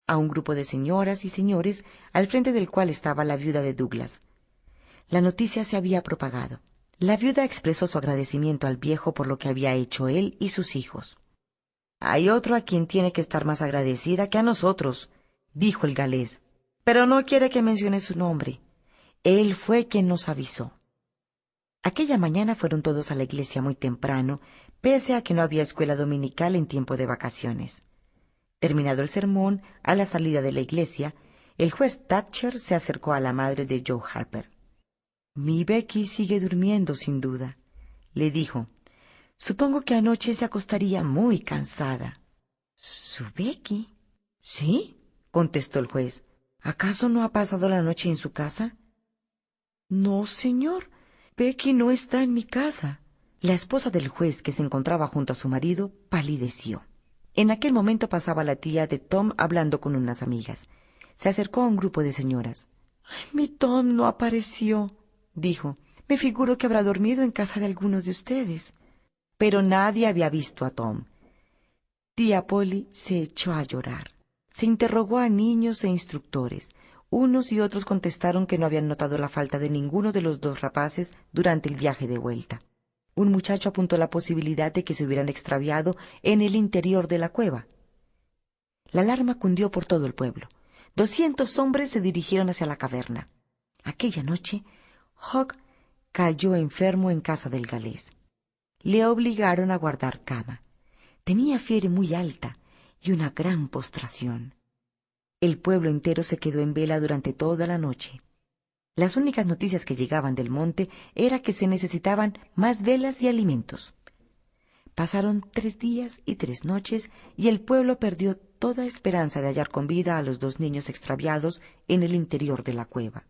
a un grupo de señoras y señores al frente del cual estaba la viuda de Douglas. La noticia se había propagado. La viuda expresó su agradecimiento al viejo por lo que había hecho él y sus hijos. «Hay otro a quien tiene que estar más agradecida que a nosotros», dijo el galés, «pero no quiere que mencione su nombre. Él fue quien nos avisó». Aquella mañana fueron todos a la iglesia muy temprano, pese a que no había escuela dominical en tiempo de vacaciones. Terminado el sermón, a la salida de la iglesia, el juez Thatcher se acercó a la madre de Joe Harper. «Mi Becky sigue durmiendo, sin duda», le dijo. «Supongo que anoche se acostaría muy cansada». «¿Su Becky?» «Sí», contestó el juez. «¿Acaso no ha pasado la noche en su casa?» «No, señor. Becky no está en mi casa». La esposa del juez, que se encontraba junto a su marido, palideció. En aquel momento pasaba la tía de Tom hablando con unas amigas. Se acercó a un grupo de señoras. «Mi Tom no apareció», dijo. «Me figuro que habrá dormido en casa de algunos de ustedes». Pero nadie había visto a Tom. Tía Polly se echó a llorar. Se interrogó a niños e instructores. Unos y otros contestaron que no habían notado la falta de ninguno de los dos rapaces durante el viaje de vuelta. Un muchacho apuntó la posibilidad de que se hubieran extraviado en el interior de la cueva. La alarma cundió por todo el pueblo. 200 hombres se dirigieron hacia la caverna. Aquella noche, Hogg cayó enfermo en casa del galés. Le obligaron a guardar cama. Tenía fiebre muy alta y una gran postración. El pueblo entero se quedó en vela durante toda la noche. Las únicas noticias que llegaban del monte era que se necesitaban más velas y alimentos. Pasaron 3 días y 3 noches y el pueblo perdió toda esperanza de hallar con vida a los 2 niños extraviados en el interior de la cueva.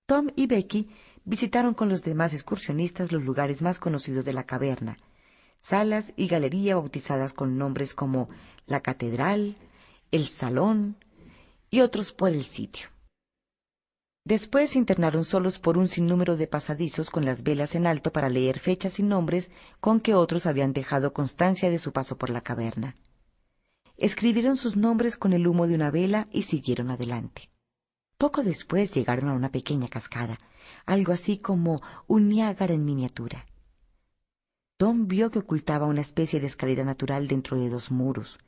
Tom y Becky visitaron con los demás excursionistas los lugares más conocidos de la caverna, salas y galería bautizadas con nombres como la catedral, el salón y otros por el sitio. Después se internaron solos por un sinnúmero de pasadizos con las velas en alto para leer fechas y nombres con que otros habían dejado constancia de su paso por la caverna. Escribieron sus nombres con el humo de una vela y siguieron adelante. Poco después llegaron a una pequeña cascada, algo así como un Niágara en miniatura. Tom vio que ocultaba una especie de escalera natural dentro de 2 muros,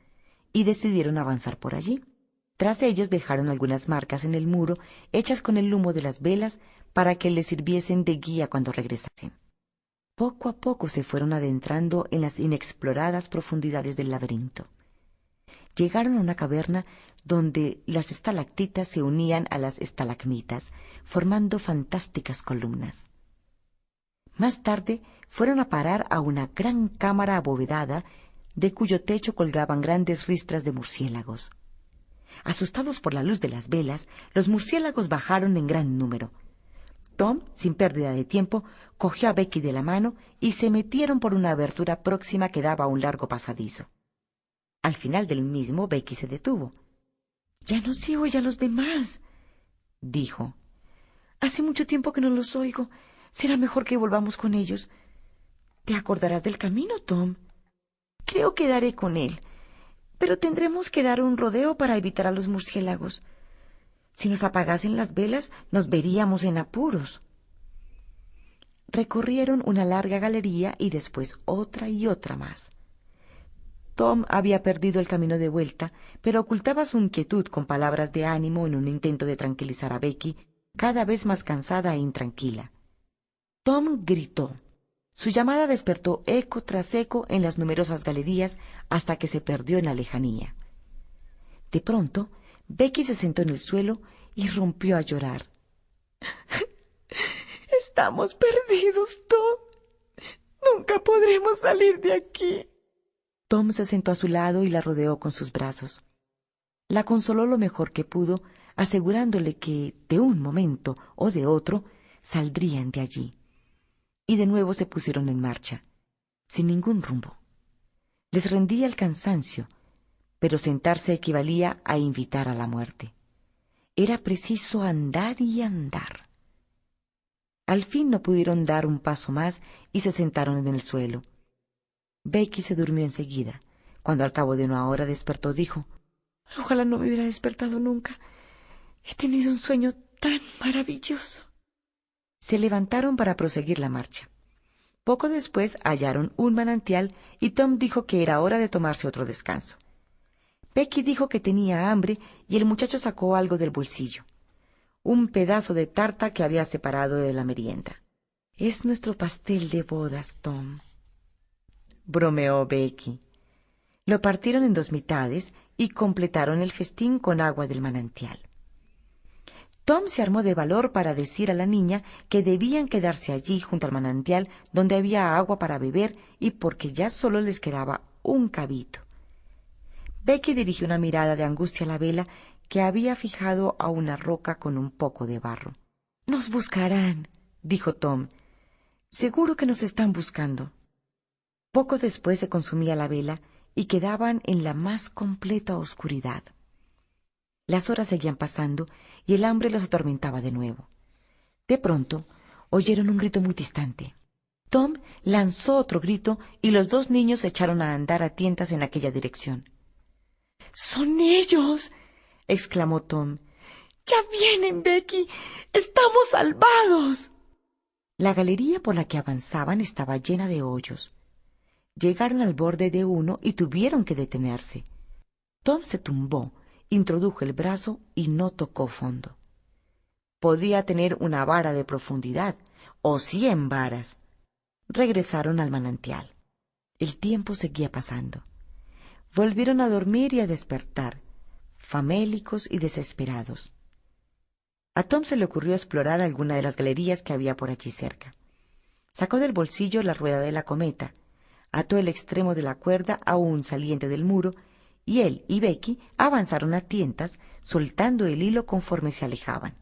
y decidieron avanzar por allí. Tras ellos dejaron algunas marcas en el muro, hechas con el humo de las velas, para que les sirviesen de guía cuando regresasen. Poco a poco se fueron adentrando en las inexploradas profundidades del laberinto. Llegaron a una caverna donde las estalactitas se unían a las estalagmitas, formando fantásticas columnas. Más tarde fueron a parar a una gran cámara abovedada, de cuyo techo colgaban grandes ristras de murciélagos. Asustados por la luz de las velas, los murciélagos bajaron en gran número. Tom, sin pérdida de tiempo, cogió a Becky de la mano y se metieron por una abertura próxima que daba a un largo pasadizo. Al final del mismo, Becky se detuvo. «Ya no se oye a los demás», dijo. «Hace mucho tiempo que no los oigo. Será mejor que volvamos con ellos. ¿Te acordarás del camino, Tom?» «Creo que daré con él. Pero tendremos que dar un rodeo para evitar a los murciélagos. Si nos apagasen las velas, nos veríamos en apuros». Recorrieron una larga galería y después otra y otra más. Tom había perdido el camino de vuelta, pero ocultaba su inquietud con palabras de ánimo en un intento de tranquilizar a Becky, cada vez más cansada e intranquila. Tom gritó. Su llamada despertó eco tras eco en las numerosas galerías hasta que se perdió en la lejanía. De pronto, Becky se sentó en el suelo y rompió a llorar. «Estamos perdidos, Tom. Nunca podremos salir de aquí». Tom se sentó a su lado y la rodeó con sus brazos. La consoló lo mejor que pudo, asegurándole que, de un momento o de otro, saldrían de allí. Y de nuevo se pusieron en marcha, sin ningún rumbo. Les rendía el cansancio, pero sentarse equivalía a invitar a la muerte. Era preciso andar y andar. Al fin no pudieron dar un paso más y se sentaron en el suelo. Becky se durmió enseguida. Cuando al cabo de una hora despertó, dijo: Ojalá no me hubiera despertado nunca. He tenido un sueño tan maravilloso. Se levantaron para proseguir la marcha. Poco después hallaron un manantial y Tom dijo que era hora de tomarse otro descanso. Becky dijo que tenía hambre y el muchacho sacó algo del bolsillo. Un pedazo de tarta que había separado de la merienda. «Es nuestro pastel de bodas, Tom», bromeó Becky. Lo partieron en 2 mitades y completaron el festín con agua del manantial. Tom se armó de valor para decir a la niña que debían quedarse allí junto al manantial donde había agua para beber y porque ya solo les quedaba un cabito. Becky dirigió una mirada de angustia a la vela que había fijado a una roca con un poco de barro. «Nos buscarán», dijo Tom. «Seguro que nos están buscando». Poco después se consumía la vela y quedaban en la más completa oscuridad. Las horas seguían pasando y el hambre los atormentaba de nuevo. De pronto oyeron un grito muy distante. Tom lanzó otro grito y los 2 niños se echaron a andar a tientas en aquella dirección. «¡Son ellos!», exclamó Tom. «¡Ya vienen, Becky! ¡Estamos salvados!». La galería por la que avanzaban estaba llena de hoyos. Llegaron al borde de uno y tuvieron que detenerse. Tom se tumbó, introdujo el brazo y no tocó fondo. Podía tener una vara de profundidad, o 100 varas. Regresaron al manantial. El tiempo seguía pasando. Volvieron a dormir y a despertar, famélicos y desesperados. A Tom se le ocurrió explorar alguna de las galerías que había por allí cerca. Sacó del bolsillo la rueda de la cometa, ató el extremo de la cuerda a un saliente del muro, y él y Becky avanzaron a tientas, soltando el hilo conforme se alejaban.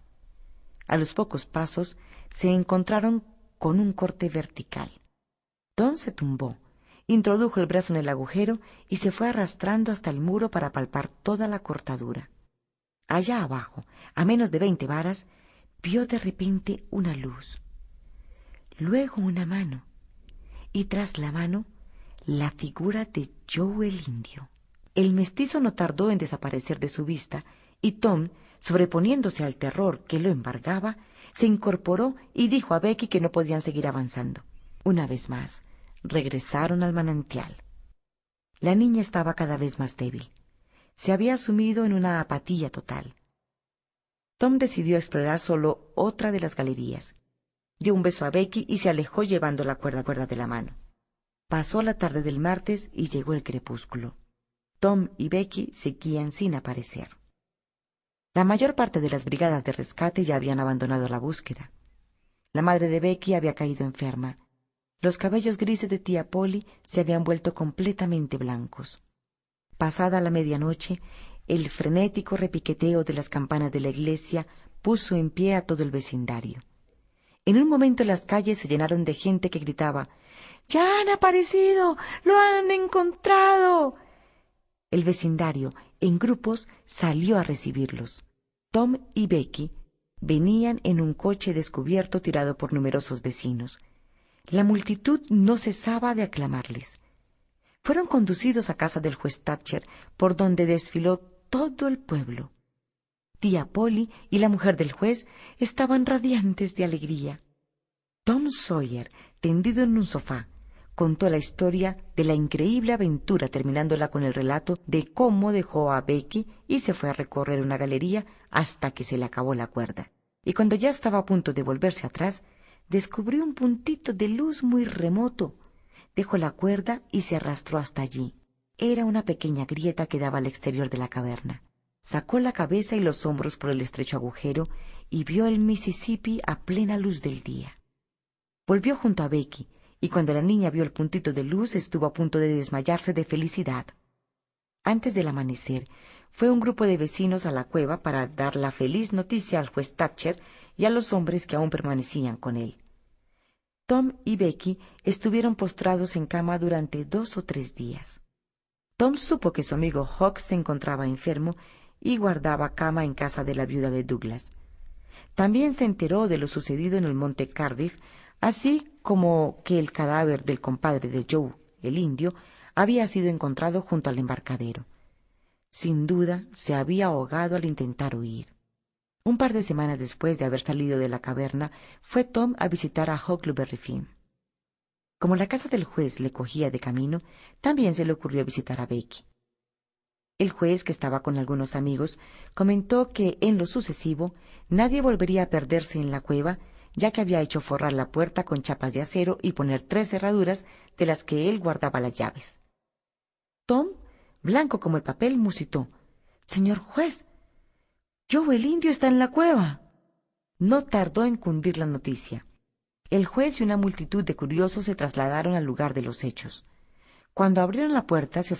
A los pocos pasos se encontraron con un corte vertical. Tom se tumbó, introdujo el brazo en el agujero y se fue arrastrando hasta el muro para palpar toda la cortadura. Allá abajo, a menos de 20 varas, vio de repente una luz. Luego una mano, y tras la mano, la figura de Joe el indio. El mestizo no tardó en desaparecer de su vista, y Tom, sobreponiéndose al terror que lo embargaba, se incorporó y dijo a Becky que no podían seguir avanzando. Una vez más, regresaron al manantial. La niña estaba cada vez más débil. Se había sumido en una apatía total. Tom decidió explorar solo otra de las galerías. Dio un beso a Becky y se alejó llevando la cuerda de la mano. Pasó la tarde del martes y llegó el crepúsculo. Tom y Becky seguían sin aparecer. La mayor parte de las brigadas de rescate ya habían abandonado la búsqueda. La madre de Becky había caído enferma. Los cabellos grises de tía Polly se habían vuelto completamente blancos. Pasada la medianoche, el frenético repiqueteo de las campanas de la iglesia puso en pie a todo el vecindario. En un momento las calles se llenaron de gente que gritaba: «¡Ya han aparecido! ¡Lo han encontrado!». El vecindario, en grupos, salió a recibirlos. Tom y Becky venían en un coche descubierto tirado por numerosos vecinos. La multitud no cesaba de aclamarles. Fueron conducidos a casa del juez Thatcher, por donde desfiló todo el pueblo. Tía Polly y la mujer del juez estaban radiantes de alegría. Tom Sawyer, tendido en un sofá, contó la historia de la increíble aventura, terminándola con el relato de cómo dejó a Becky y se fue a recorrer una galería hasta que se le acabó la cuerda. Y cuando ya estaba a punto de volverse atrás, descubrió un puntito de luz muy remoto. Dejó la cuerda y se arrastró hasta allí. Era una pequeña grieta que daba al exterior de la caverna. Sacó la cabeza y los hombros por el estrecho agujero y vio el Mississippi a plena luz del día. Volvió junto a Becky, y cuando la niña vio el puntito de luz estuvo a punto de desmayarse de felicidad. Antes del amanecer, fue un grupo de vecinos a la cueva para dar la feliz noticia al juez Thatcher y a los hombres que aún permanecían con él. Tom y Becky estuvieron postrados en cama durante 2 o 3 días. Tom supo que su amigo Huck se encontraba enfermo y guardaba cama en casa de la viuda de Douglas. También se enteró de lo sucedido en el monte Cardiff, así como que el cadáver del compadre de Joe, el indio, había sido encontrado junto al embarcadero. Sin duda, se había ahogado al intentar huir. Un par de semanas después de haber salido de la caverna, fue Tom a visitar a Huckleberry Finn. Como la casa del juez le cogía de camino, también se le ocurrió visitar a Becky. El juez, que estaba con algunos amigos, comentó que en lo sucesivo nadie volvería a perderse en la cueva, ya que había hecho forrar la puerta con chapas de acero y poner 3 cerraduras de las que él guardaba las llaves. Tom, blanco como el papel, musitó: «Señor juez, Joe el indio está en la cueva». No tardó en cundir la noticia. El juez y una multitud de curiosos se trasladaron al lugar de los hechos. Cuando abrieron la puerta, se